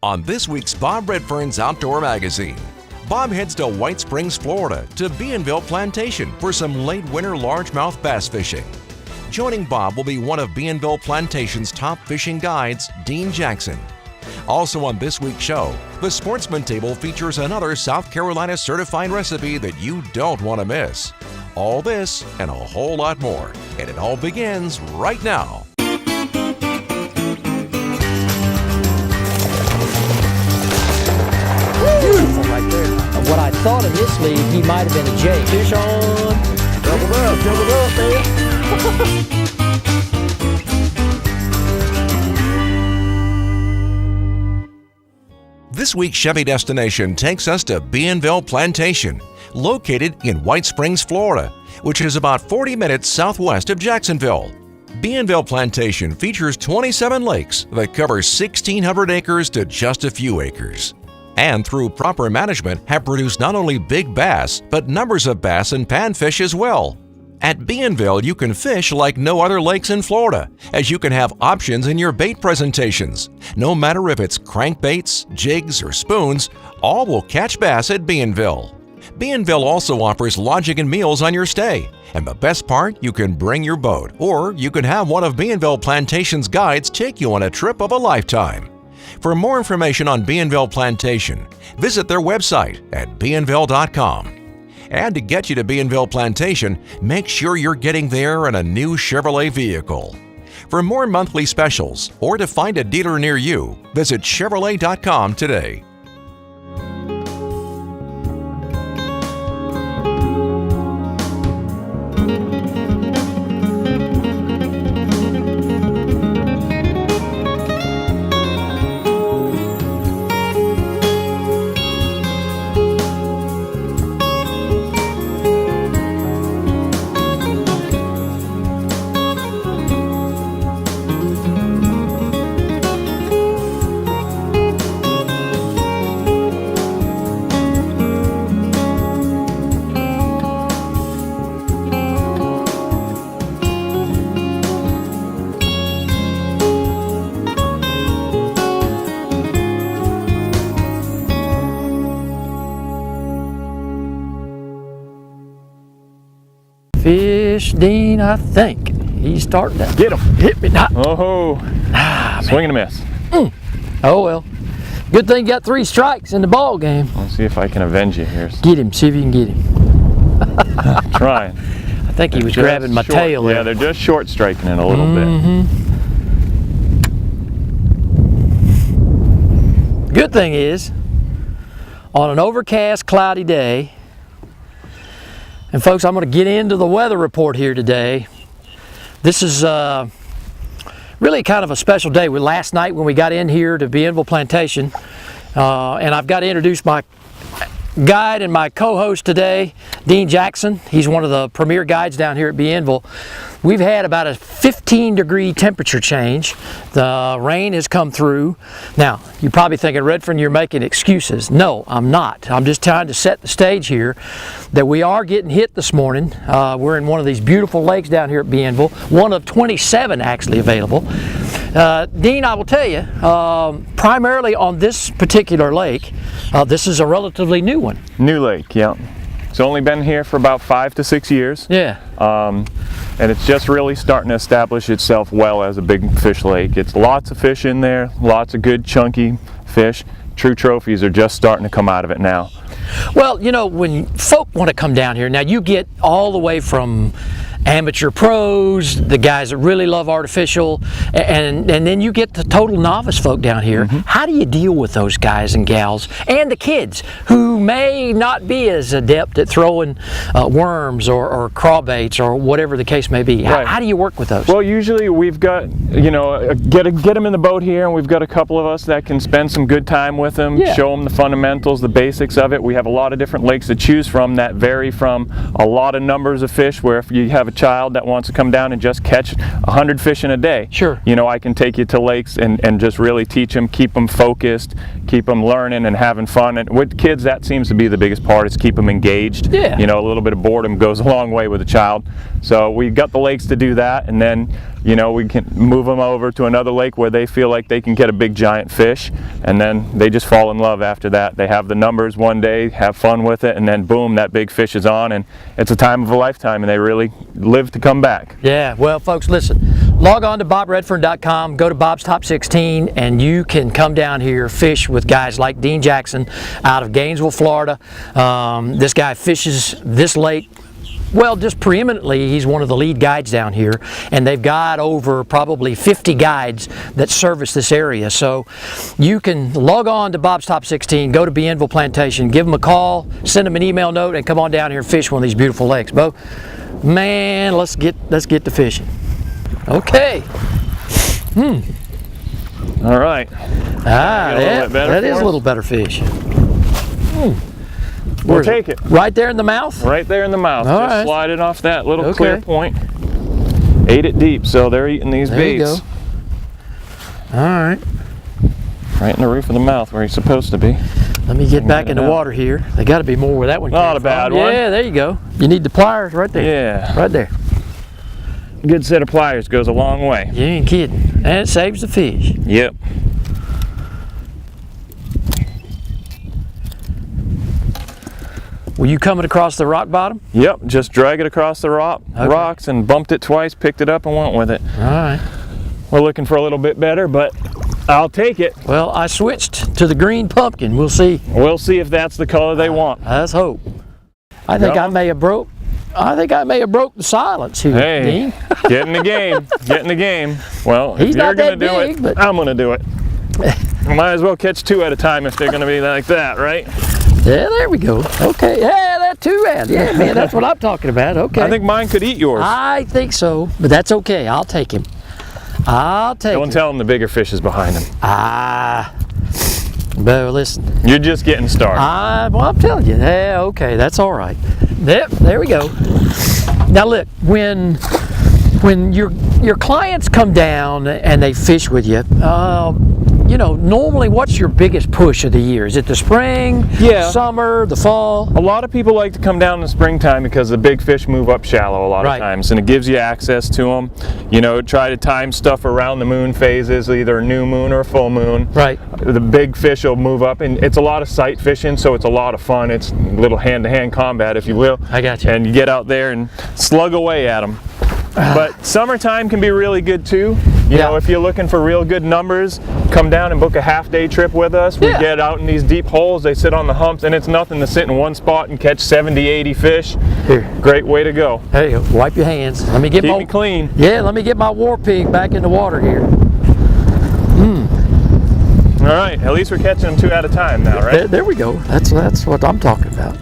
On this week's Bob Redfern's Outdoor Magazine, Bob heads to White Springs, Florida to Bienville Plantation for some late winter largemouth bass fishing. Joining Bob will be one of Bienville Plantation's top fishing guides, Dean Jackson. Also on this week's show, the Sportsman Table features another South Carolina certified recipe that you don't want to miss. All this and a whole lot more, and it all begins right now. Beautiful right there. What I thought initially, he might have been a jay. Fish on. Doubled up there. This week's Chevy destination takes us to Bienville Plantation, located in White Springs, Florida, which is about 40 minutes southwest of Jacksonville. Bienville Plantation features 27 lakes that cover 1,600 acres to just a few acres. And through proper management have produced not only big bass, but numbers of bass and panfish as well. At Bienville, you can fish like no other lakes in Florida, as you can have options in your bait presentations. No matter if it's crankbaits, jigs, or spoons, all will catch bass at Bienville. Bienville also offers lodging and meals on your stay. And the best part, you can bring your boat, or you can have one of Bienville Plantation's guides take you on a trip of a lifetime. For more information on Bienville Plantation, visit their website at bienville.com. And to get you to Bienville Plantation, make sure you're getting there in a new Chevrolet vehicle. For more monthly specials or to find a dealer near you, visit Chevrolet.com today. Fish, Dean, I think. He's starting to get him. Hit me. Oh, swing and a miss. Oh well. Good thing you got 3 strikes in the ball game. Let's see if I can avenge you here. Get him. See if you can get him. Trying. I think he was grabbing my tail there. Yeah, they're just short striking it a little bit. Good thing is, on an overcast, cloudy day, and folks, I'm going to get into the weather report here today. This is really kind of a special day. Last night when we got in here to Bienville Plantation, and I've got to introduce my guide and my co-host today, Dean Jackson. He's one of the premier guides down here at Bienville. We've had about a 15-degree temperature change. The rain has come through. Now, you're probably thinking, Redfern, you're making excuses. No, I'm not. I'm just trying to set the stage here that we are getting hit this morning. We're in one of these beautiful lakes down here at Bienville, one of 27 actually available. Dean, I will tell you, primarily on this particular lake, this is a relatively new one. New lake, yeah. It's only been here for about 5 to 6 years. Yeah. And it's just really starting to establish itself well as a big fish lake. It's lots of fish in there, lots of good chunky fish. True trophies are just starting to come out of it now. Well, you know, when folk want to come down here, now you get all the way from amateur pros, the guys that really love artificial, and then you get the total novice folk down here. How do you deal with those guys and gals and the kids who may not be as adept at throwing worms or crawbaits or whatever the case may be? Right. How do you work with those? Well, usually we've got, you know, get them in the boat here, and we've got a couple of us that can spend some good time with them, show them the fundamentals, the basics of it. We have a lot of different lakes to choose from that vary from a lot of numbers of fish, where if you have a child that wants to come down and just catch 100 fish in a day, sure, you know, I can take you to lakes and just really teach them, keep them focused, keep them learning and having fun. And with kids, that seems to be the biggest part, is keep them engaged. Yeah. You know, a little bit of boredom goes a long way with a child. So we got the lakes to do that, and then, you know, we can move them over to another lake where they feel like they can get a big giant fish, and then they just fall in love after that. They have the numbers one day, have fun with it, and then boom, that big fish is on, and it's a time of a lifetime, and they really live to come back. Yeah, well folks, listen, log on to bobredfern.com, go to Bob's Top 16, and you can come down here, fish with guys like Dean Jackson out of Gainesville, Florida. This guy fishes this lake, well, just preeminently, he's one of the lead guides down here, and they've got over probably 50 guides that service this area. So you can log on to Bob's Top 16, go to Bienville Plantation, give them a call, send them an email note, and come on down here and fish one of these beautiful lakes. Bo, man, let's get to fishing. Okay. All right. That is a little better fish. We'll take it. Right there in the mouth? Right there in the mouth. All Just right. slide it off that little clear point. Ate it deep, so they're eating these There you baits. go. All right. Right in the roof of the mouth where he's supposed to be. Let me get back in the water here. There got to be more where that one came Not a bad from. one. Yeah, there you go. You need the pliers right there. Yeah. Right there. Good set of pliers goes a long way. You ain't kidding. And it saves the fish. Yep. Were you coming across the rock bottom? Yep, just drag it across the rocks and bumped it twice, picked it up and went with it. All right. We're looking for a little bit better, but I'll take it. Well, I switched to the green pumpkin. We'll see. We'll see if that's the color they want. Let's hope. I think I may have broke the silence here, Hey, Dean. get in the game. Get in the game. Well, He's if you're not going to that do big, it, but- I'm going to do it. Might as well catch two at a time if they're going to be like that, right? Yeah, there we go. Okay. Yeah, that too, man. Yeah, man, that's what I'm talking about. Okay. I think mine could eat yours. I think so, but that's okay. I'll take him. I'll take him. Don't tell him the bigger fish is behind him. But listen. You're just getting started. Well, I'm telling you. Yeah, okay, that's all right. Yep, there we go. Now look, when your clients come down and they fish with you, you know, normally what's your biggest push of the year? Is it the spring, summer, the fall? A lot of people like to come down in the springtime because the big fish move up shallow a lot of times, and it gives you access to them. You know, try to time stuff around the moon phases, either a new moon or a full moon. Right. The big fish will move up, and it's a lot of sight fishing, so it's a lot of fun. It's a little hand-to-hand combat, if you will. I got you. And you get out there and slug away at them. But summertime can be really good too. You know, if you're looking for real good numbers, come down and book a half-day trip with us. We get out in these deep holes, they sit on the humps, and it's nothing to sit in one spot and catch 70, 80 fish. Here. Great way to go. There you go. Wipe your hands. Let me get Keep me clean. Yeah, let me get my war pig back in the water here. All right, at least we're catching them two at a time now, right? There we go. That's what I'm talking about.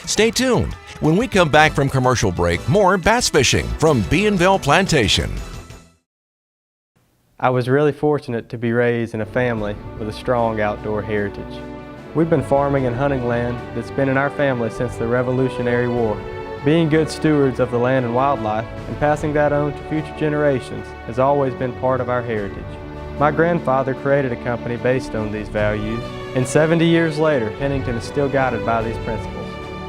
Stay tuned. When we come back from commercial break, more bass fishing from Bienville Plantation. I was really fortunate to be raised in a family with a strong outdoor heritage. We've been farming and hunting land that's been in our family since the Revolutionary War. Being good stewards of the land and wildlife and passing that on to future generations has always been part of our heritage. My grandfather created a company based on these values, and 70 years later, Pennington is still guided by these principles.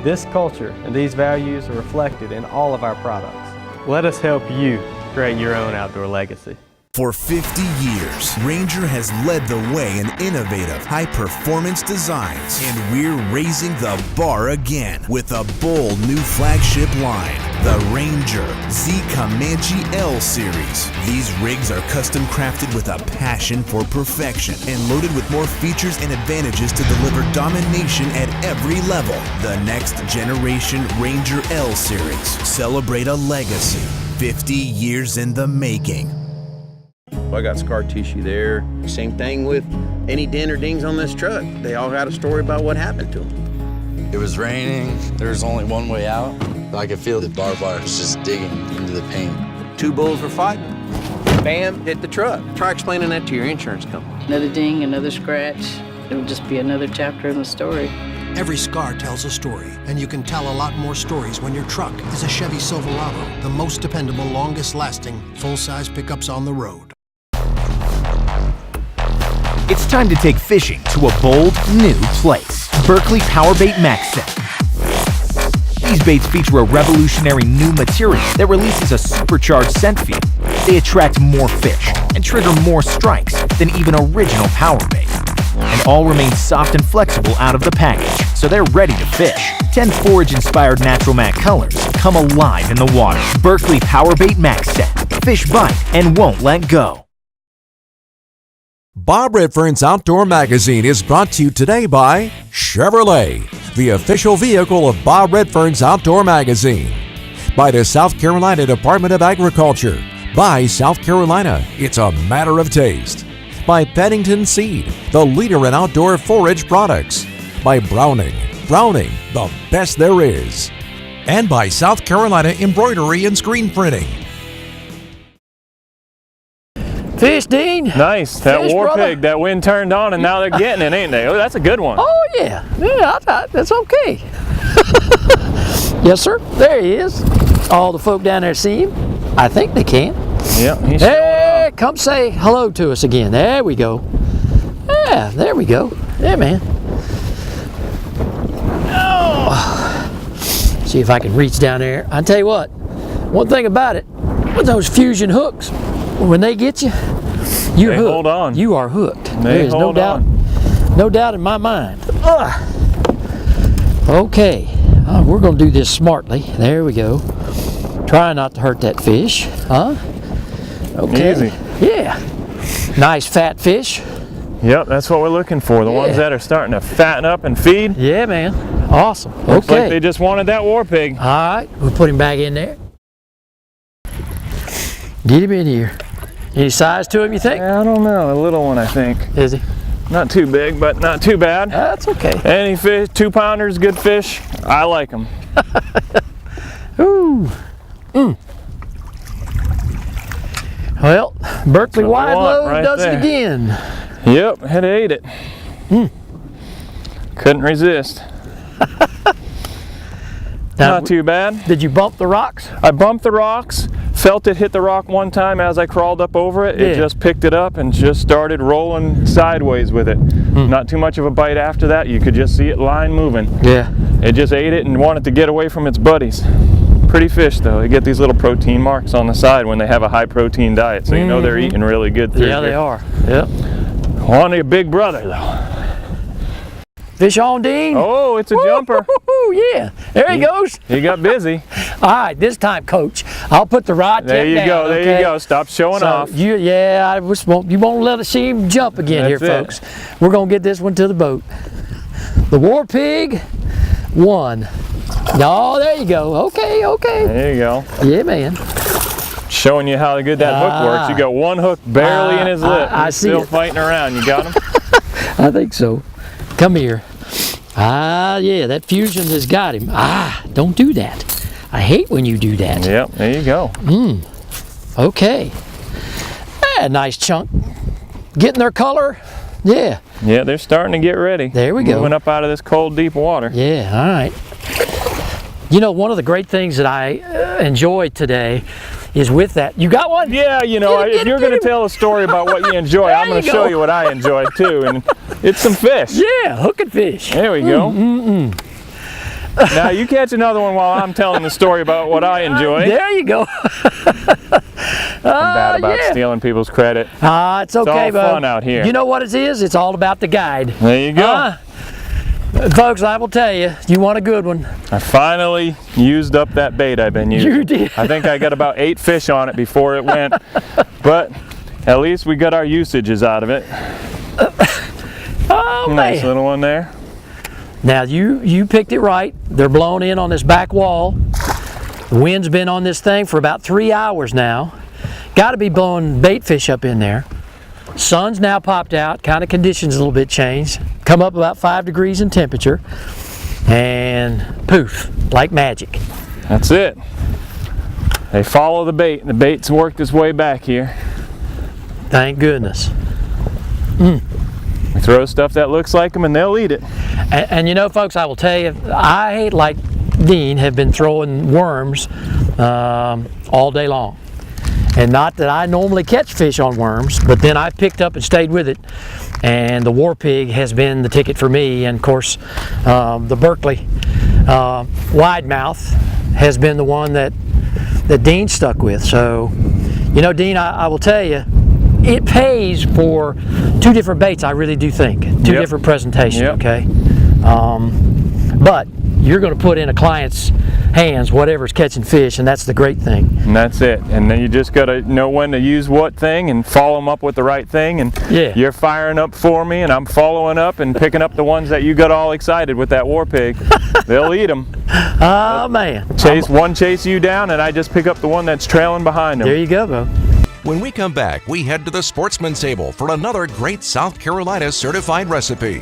This culture and these values are reflected in all of our products. Let us help you create your own outdoor legacy. For 50 years, Ranger has led the way in innovative, high-performance designs, and we're raising the bar again with a bold new flagship line, the Ranger Z Comanche L Series. These rigs are custom crafted with a passion for perfection and loaded with more features and advantages to deliver domination at every level. The next generation Ranger L Series. Celebrate a legacy, 50 years in the making. I got scar tissue there. Same thing with any dent or dings on this truck. They all got a story about what happened to them. It was raining. There was only one way out. I could feel the barbed wire was just digging into the paint. Two bulls were fighting. Bam, hit the truck. Try explaining that to your insurance company. Another ding, another scratch. It would just be another chapter in the story. Every scar tells a story, and you can tell a lot more stories when your truck is a Chevy Silverado, the most dependable, longest-lasting, full-size pickups on the road. It's time to take fishing to a bold, new place. Berkley Powerbait Max Set. These baits feature a revolutionary new material that releases a supercharged scent field. They attract more fish and trigger more strikes than even original power bait. And all remain soft and flexible out of the package, so they're ready to fish. 10 forage-inspired natural matte colors come alive in the water. Berkley Power Bait Max Set. Fish bite and won't let go. Bob Redfern's Outdoor Magazine is brought to you today by Chevrolet, the official vehicle of Bob Redfern's Outdoor Magazine. By the South Carolina Department of Agriculture. By South Carolina, it's a matter of taste. By Paddington Seed, the leader in outdoor forage products. By Browning, the best there is. And by South Carolina Embroidery and Screen Printing. Fish, Dean. Nice. That Fish, war brother. pig, that wind turned on and now they're getting it, ain't they? Oh, that's a good one. Oh, yeah. Yeah, that's okay. Yes, sir. There he is. All the folk down there see him. I think they can. Yeah, he's Hey, come say hello to us again. There we go. Yeah, there we go. Yeah, man. Oh. See if I can reach down there. I tell you what, one thing about it, with those fusion hooks, when they get you, you're They hooked. hold on. You are hooked. They There is no hold doubt, on. no doubt in my mind. Okay, we're gonna do this smartly. There we go. Try not to hurt that fish, huh? Okay. Easy. Yeah. Nice fat fish. Yep, that's what we're looking for. The ones that are starting to fatten up and feed. Yeah, man. Awesome. Looks Okay. like they just wanted that war pig. All right, we'll put him back in there. Get him in here. Any size to him, you think? I don't know. A little one, I think. Is he? Not too big, but not too bad. That's okay. Any fish, 2-pounders, good fish. I like them. Ooh. Well, Berkley what we wide want load right does there. it again. Yep, it ate it. Couldn't resist. Now, Not too bad. did you bump the rocks? I bumped the rocks, felt it hit the rock one time as I crawled up over it. It Yeah. just picked it up and just started rolling sideways with it. Not too much of a bite after that. You could just see it line moving. Yeah. It just ate it and wanted to get away from its buddies. Pretty fish though. They get these little protein marks on the side when they have a high protein diet, so you know they're eating really good through Yeah, here. they are. Yep. One of your big brother though. Fish on, Dean. Oh, it's a jumper. Yeah. There he goes. He got busy. All right, this time, Coach, I'll put the rod There tip you down, go. There okay? you go. Stop showing So off. you won't let us see him jump again here, That's it. folks. We're gonna get this one to the boat. The war pig won. Oh, there you go. Okay. There you go. Yeah, man. Showing you how good that hook works. You got one hook barely in his lip. I He's see still it. fighting around. You got him? I think so. Come here. Yeah, that fusion has got him. Don't do that. I hate when you do that. Yep, there you go. Okay. Nice chunk. Getting their color. Yeah. Yeah, they're starting to get ready. There we go. Moving up out of this cold, deep water. Yeah, all right. You know, one of the great things that I enjoyed today is with that. You got one? Yeah, you know, Get him, if you're get going to him. tell a story about what you enjoy, I'm going to you show go. you what I enjoy too. And it's some fish. Yeah, hook and fish. There we go. Now you catch another one while I'm telling the story about what I enjoy. There you go. I'm bad about stealing people's credit. It's okay, all bud. fun out here. You know what it is? It's all about the guide. There you go. Folks, I will tell you, you want a good one. I finally used up that bait I've been using. You did. I think I got about 8 fish on it before it went, but at least we got our usages out of it. Oh, Nice man. little one there. Now, you picked it right. They're blown in on this back wall. The wind's been on this thing for about 3 hours now. Got to be blowing bait fish up in there. Sun's now popped out, kind of conditions a little bit changed. Come up about 5 degrees in temperature, and poof, like magic. That's it. They follow the bait. The bait's worked its way back here. Thank goodness. We throw stuff that looks like them and they'll eat it. And you know, folks, I will tell you, I, like Dean, have been throwing worms all day long. And not that I normally catch fish on worms, but then I picked up and stayed with it. And the war pig has been the ticket for me. And of course, the Berkley Wide mouth has been the one that Dean stuck with. So, you know, Dean, I will tell you, it pays for two different baits, I really do think. Two different presentations, okay? But you're going to put in a client's hands whatever's catching fish, and that's the great thing. And that's it. And then you just got to know when to use what thing and follow them up with the right thing. And you're firing up for me, and I'm following up and picking up the ones that you got all excited with that war pig. They'll eat them. Oh, man. One chase you down, and I just pick up the one that's trailing behind them. There you go, Bo. When we come back, we head to the Sportsman's Table for another great South Carolina certified recipe.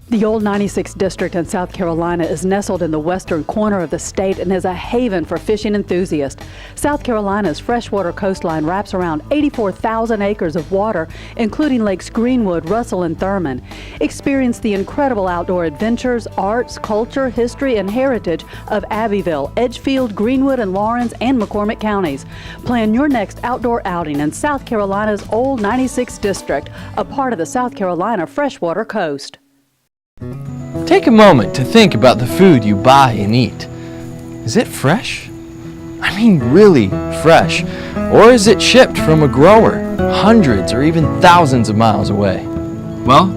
The Old 96 District in South Carolina is nestled in the western corner of the state and is a haven for fishing enthusiasts. South Carolina's freshwater coastline wraps around 84,000 acres of water, including Lakes Greenwood, Russell, and Thurman. Experience the incredible outdoor adventures, arts, culture, history, and heritage of Abbeville, Edgefield, Greenwood, and Lawrence, and McCormick counties. Plan your next outdoor outing in South Carolina's Old 96 District, a part of the South Carolina freshwater coast. Take a moment to think about the food you buy and eat. Is it fresh? I mean really fresh. Or is it shipped from a grower hundreds or even thousands of miles away? Well,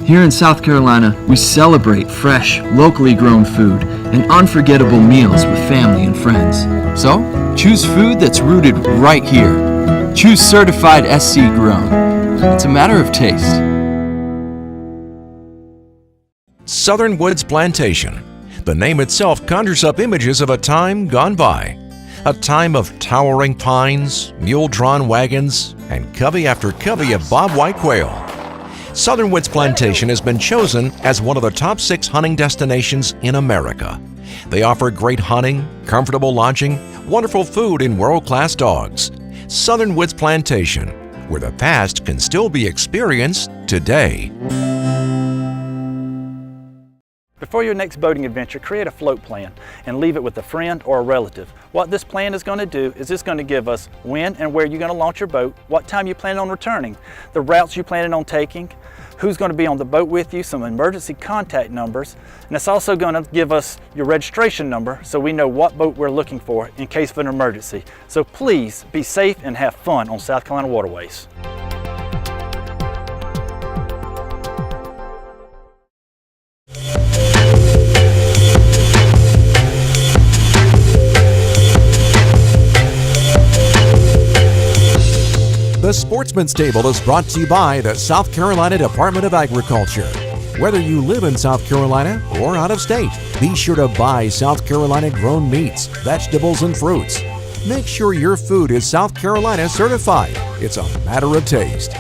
here in South Carolina, we celebrate fresh, locally grown food and unforgettable meals with family and friends. So, choose food that's rooted right here. Choose certified SC grown. It's a matter of taste. Southern Woods Plantation. The name itself conjures up images of a time gone by. A time of towering pines, mule-drawn wagons, and covey after covey of bobwhite quail. Southern Woods Plantation has been chosen as one of the top 6 hunting destinations in America. They offer great hunting, comfortable lodging, wonderful food, and world-class dogs. Southern Woods Plantation, where the past can still be experienced today. Before your next boating adventure, create a float plan and leave it with a friend or a relative. What this plan is going to do is it's going to give us when and where you're going to launch your boat, what time you plan on returning, the routes you're planning on taking, who's going to be on the boat with you, some emergency contact numbers, and it's also going to give us your registration number so we know what boat we're looking for in case of an emergency. So please be safe and have fun on South Carolina waterways. The Sportsman's Table is brought to you by the South Carolina Department of Agriculture. Whether you live in South Carolina or out of state, be sure to buy South Carolina grown meats, vegetables, and fruits. Make sure your food is South Carolina certified. It's a matter of taste.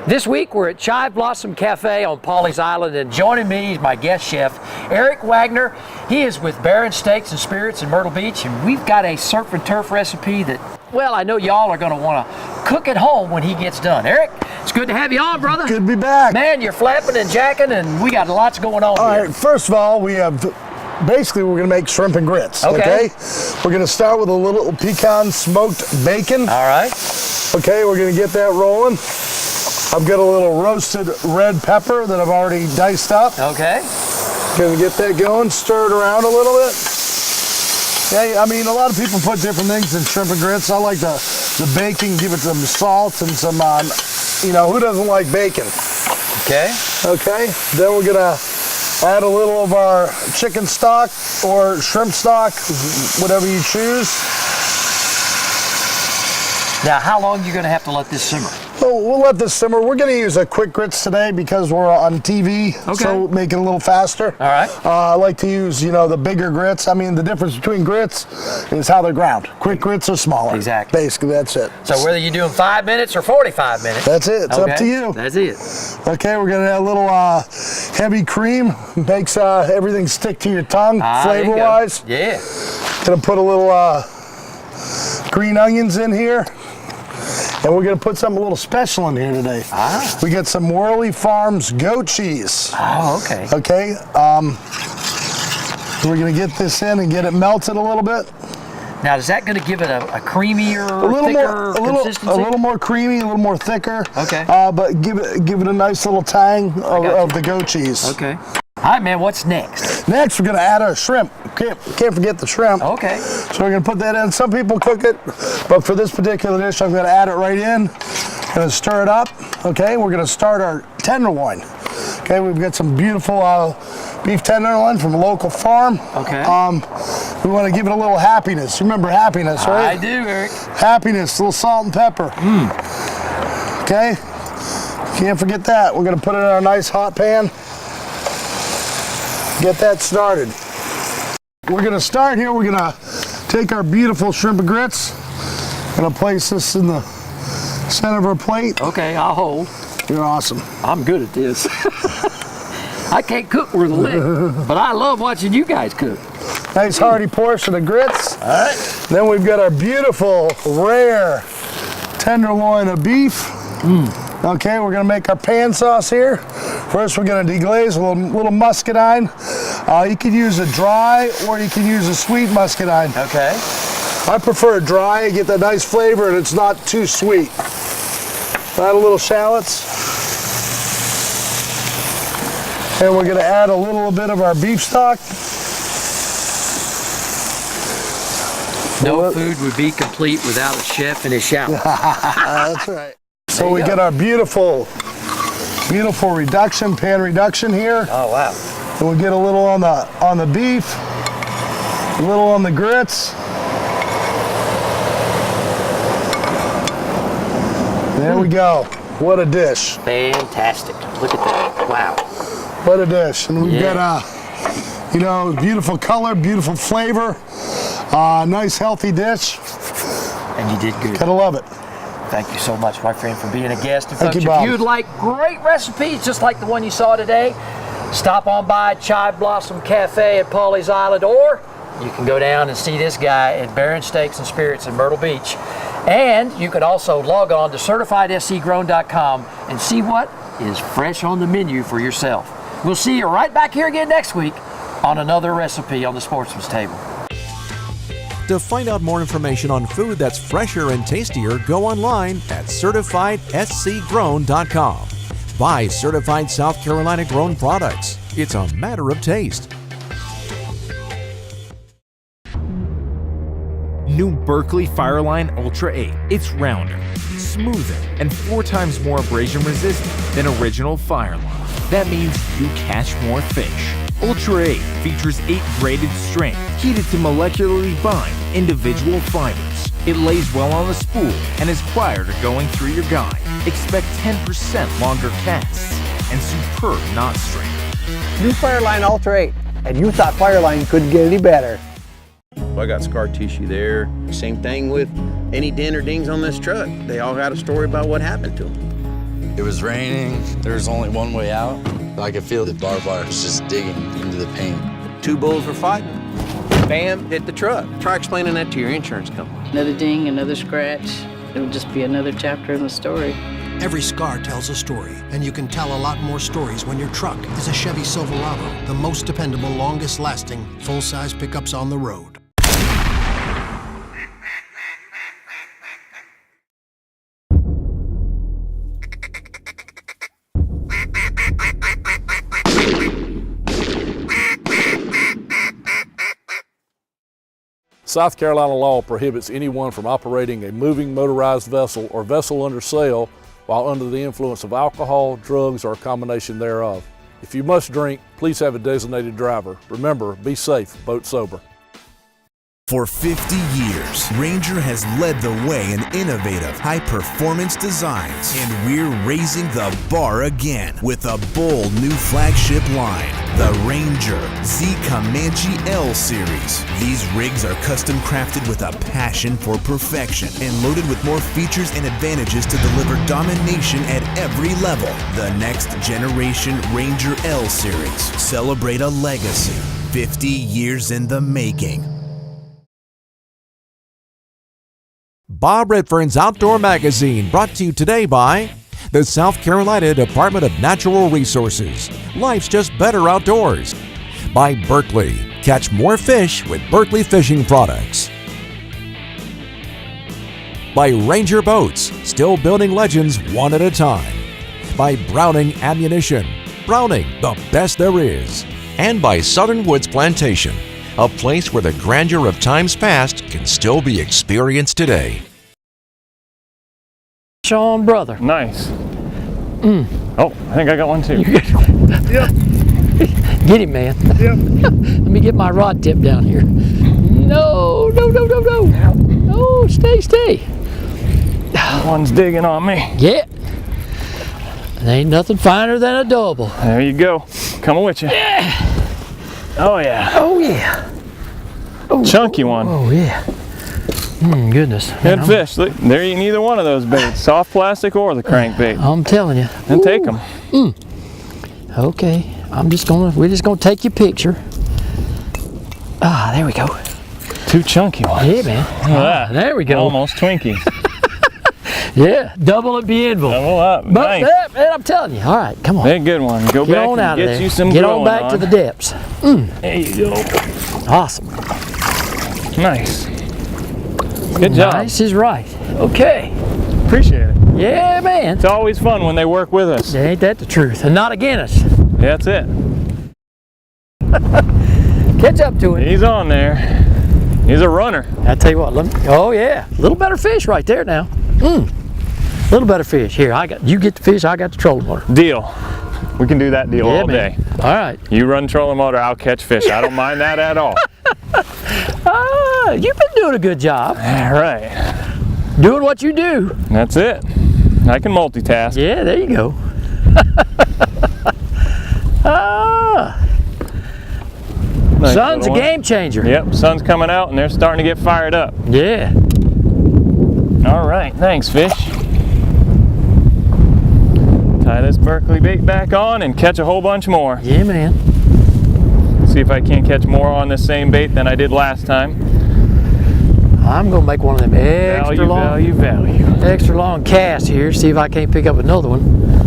This week we're at Chive Blossom Cafe on Pawleys Island, and joining me is my guest chef, Eric Wagner. He is with Barron Steaks and Spirits in Myrtle Beach, and we've got a surf and turf recipe that, well, I know y'all are going to want to cook at home when he gets done. Eric, it's good to have you on, brother. Good to be back. Man, you're flapping and jacking, and we got lots going on All here. right, first of all, we have, basically we're going to make shrimp and grits, okay? We're going to start with a little pecan smoked bacon. All right. Okay, we're going to get that rolling. I've got a little roasted red pepper that I've already diced up. Okay. Gonna get that going, stir it around a little bit. Yeah, I mean, a lot of people put different things in shrimp and grits. I like the bacon, give it some salt and some, you know, who doesn't like bacon? Okay. Okay, then we're gonna add a little of our chicken stock or shrimp stock, whatever you choose. Now, how long are you gonna have to let this simmer? Oh, we'll let this simmer. We're going to use a quick grits today because we're on TV, so make it a little faster. All right. I like to use, you know, the bigger grits. I mean, the difference between grits is how they're ground. Quick grits are smaller. Exactly. Basically, that's it. So whether you're doing 5 minutes or 45 minutes. That's it. It's up to you. That's it. Okay, we're going to add a little heavy cream. Makes everything stick to your tongue, flavor-wise. Yeah. Going to put a little green onions in here. And we're going to put something a little special in here today. We got some Worley Farms goat cheese. Oh, okay. Okay. We're going to get this in and get it melted a little bit. Now, is that going to give it a creamier, thicker consistency? A little more creamy, a little more thicker. Okay. But give it a nice little tang of the goat cheese. Okay. All right, man, what's next? Next, we're gonna add our shrimp. Can't forget the shrimp. Okay. So we're gonna put that in. Some people cook it, but for this particular dish, I'm gonna add it right in. Gonna stir it up. Okay, we're gonna start our tenderloin. Okay, we've got some beautiful beef tenderloin from a local farm. Okay. We want to give it a little happiness. You remember happiness, right? I do, Eric. Happiness, a little salt and pepper. Okay, can't forget that. We're gonna put it in our nice hot pan. Get that started. We're gonna start here. We're gonna take our beautiful shrimp and grits. Gonna place this in the center of our plate. Okay, I'll hold. You're awesome. I'm good at this. I can't cook worth a lick, but I love watching you guys cook. Nice hearty portion of grits. All right. Then we've got our beautiful, rare tenderloin of beef. Okay, we're gonna make our pan sauce here. First, we're gonna deglaze a little muscadine. You can use a dry or you can use a sweet muscadine. Okay. I prefer a dry, get that nice flavor and it's not too sweet. Add a little shallots. And we're gonna add a little bit of our beef stock. No food would be complete without a chef and his shower. That's right. So we get our beautiful reduction, pan reduction here. Oh wow. And we'll get a little on the beef, a little on the grits. There we go. What a dish. Fantastic. Look at that. Wow. What a dish. And we've got beautiful color, beautiful flavor, nice healthy dish. And you did good. Gotta love it. Thank you so much, my friend, for being a guest. And Thank folks, you, Bob. if you'd like great recipes just like the one you saw today, stop on by Chive Blossom Cafe at Pawleys Island, or you can go down and see this guy at Barron Steaks and Spirits in Myrtle Beach. And you can also log on to CertifiedSCGrown.com and see what is fresh on the menu for yourself. We'll see you right back here again next week on another recipe on the Sportsman's Table. To find out more information on food that's fresher and tastier, go online at CertifiedSCGrown.com. Buy certified South Carolina grown products. It's a matter of taste. New Berkley Fireline Ultra 8. It's rounder, smoother, and 4 times more abrasion resistant than original Fireline. That means you catch more fish. Ultra 8 features 8 braided strand, heated to molecularly bind individual fibers. It lays well on the spool and is prior to going through your guide. Expect 10% longer casts and superb knot strength. New Fireline Ultra 8, and you thought Fireline couldn't get any better. I got scar tissue there. Same thing with any dent or dings on this truck. They all got a story about what happened to them. It was raining. There was only one way out. I could feel the barbed wire was just digging into the paint. 2 bulls were fighting. Bam, hit the truck. Try explaining that to your insurance company. Another ding, another scratch. It'll just be another chapter in the story. Every scar tells a story, and you can tell a lot more stories when your truck is a Chevy Silverado, the most dependable, longest-lasting, full-size pickups on the road. South Carolina law prohibits anyone from operating a moving motorized vessel or vessel under sail while under the influence of alcohol, drugs, or a combination thereof. If you must drink, please have a designated driver. Remember, be safe, boat sober. For 50 years, Ranger has led the way in innovative, high-performance designs, and we're raising the bar again with a bold new flagship line, the Ranger Z Comanche L Series. These rigs are custom crafted with a passion for perfection and loaded with more features and advantages to deliver domination at every level. The next generation Ranger L Series. Celebrate a legacy 50 years in the making. Bob Redfern's Outdoor Magazine, brought to you today by the South Carolina Department of Natural Resources. Life's just better outdoors. By Berkley. Catch more fish with Berkley Fishing Products. By Ranger Boats, still building legends one at a time. By Browning Ammunition. Browning, the best there is. And by Southern Woods Plantation, a place where the grandeur of times past can still be experienced today. Sean, brother. Nice. Oh, I think I got one too. Yep. Get him, man. Yep. Let me get my rod tip down here. No, no, no, no, no. No, stay. That one's digging on me. Yeah. There ain't nothing finer than a double. There you go. Coming with you. Yeah. Oh yeah. Oh yeah. Oh, chunky one. Oh yeah. Goodness. Good fish. Look, they're eating either one of those baits, soft plastic or the crankbait. I'm telling you. And take them. Okay. We're just gonna take your picture. Ah, there we go. Two chunky ones. Yeah, man. That. There we go. Almost Twinkies. Yeah, double at Bienville. Double up. But, Nice. Man, I'm telling you. All right, come on. They're a good one. Go Get back on out and of get there. you some Get on back to the depths. There you go. Awesome. Nice. Good job. Nice is right. Okay. Appreciate it. Yeah, man. It's always fun when they work with us. Ain't that the truth? And not against us. Yeah, that's it. Catch up to him. He's on there. He's a runner. I tell you what. Oh yeah, a little better fish right there now. Little better fish. Here, you get the fish. I got the trolling motor. Deal. We can do that deal all day. All right. You run trolling motor, I'll catch fish. I don't mind that at all. You've been doing a good job. All right. Doing what you do. That's it. I can multitask. Yeah, there you go. Nice Sun's a game changer. Yep, sun's coming out and they're starting to get fired up. Yeah. All right, thanks, fish. Tie this Berkeley bait back on and catch a whole bunch more. Yeah, man. See if I can't catch more on this same bait than I did last time. I'm gonna make one of them extra long casts here. See if I can't pick up another one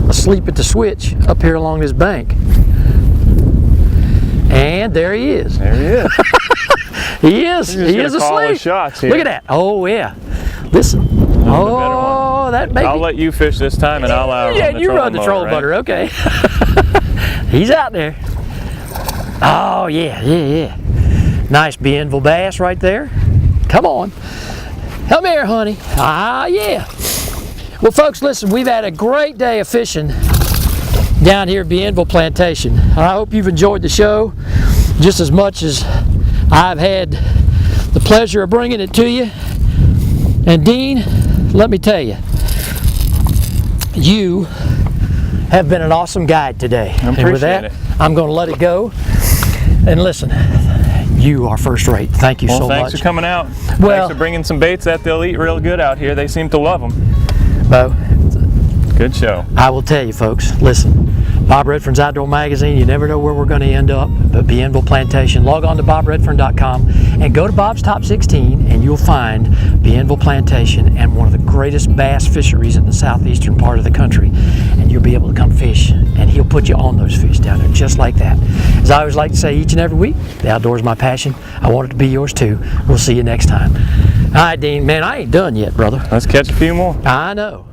asleep at the switch up here along this bank. And there he is. There he is. He is. He is asleep. Shots here. Look at that. Oh yeah. Listen. Oh, that baby. I'll let you fish this time, and I'll yeah, you run the troll butter. Okay. He's out there. Oh yeah. Nice Bienville bass right there. Come on. Come here, honey. Ah, yeah. Well, folks, listen, we've had a great day of fishing down here at Bienville Plantation. I hope you've enjoyed the show just as much as I've had the pleasure of bringing it to you. And Dean, let me tell you, you have been an awesome guide today. I appreciate and with that, I'm going to let it go. And listen, you are first rate. Thank you so much. Thanks for coming out. Well, thanks for bringing some baits that they'll eat real good out here. They seem to love them. Bo, good show. I will tell you, folks, listen, Bob Redfern's Outdoor Magazine, you never know where we're going to end up, but Bienville Plantation, log on to bobredfern.com and go to Bob's Top 16 and you'll find Bienville Plantation and one of the greatest bass fisheries in the southeastern part of the country. And you'll be able to come fish and he'll put you on those fish down there just like that. As I always like to say each and every week, the outdoors is my passion. I want it to be yours too. We'll see you next time. All right, Dean, man, I ain't done yet, brother. Let's catch a few more. I know.